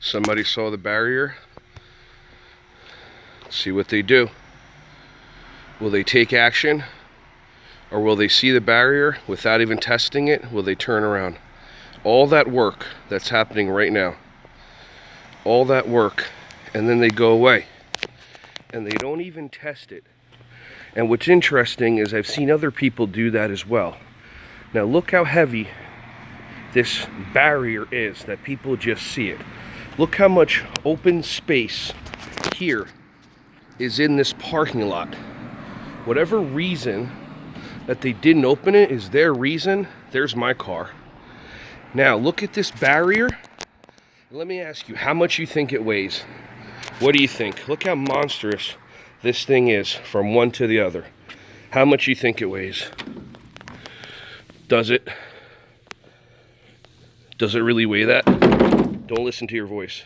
Somebody saw the barrier. Let's see what they do. Will they take action? Or will they see the barrier without even testing it? Will they turn around? All that work that's happening right now. All that work. And then they go away. And they don't even test it. And what's interesting is I've seen other people do that as well. Now look how heavy this barrier is that people just see it. Look how much open space here is in this parking lot. Whatever reason that they didn't open it is their reason. There's my car. Now look at this barrier. Let me ask you, how much you think it weighs? What do you think? Look how monstrous this thing is from one to the other. How much you think it weighs? Does it? Does it really weigh that? Don't listen to your voice.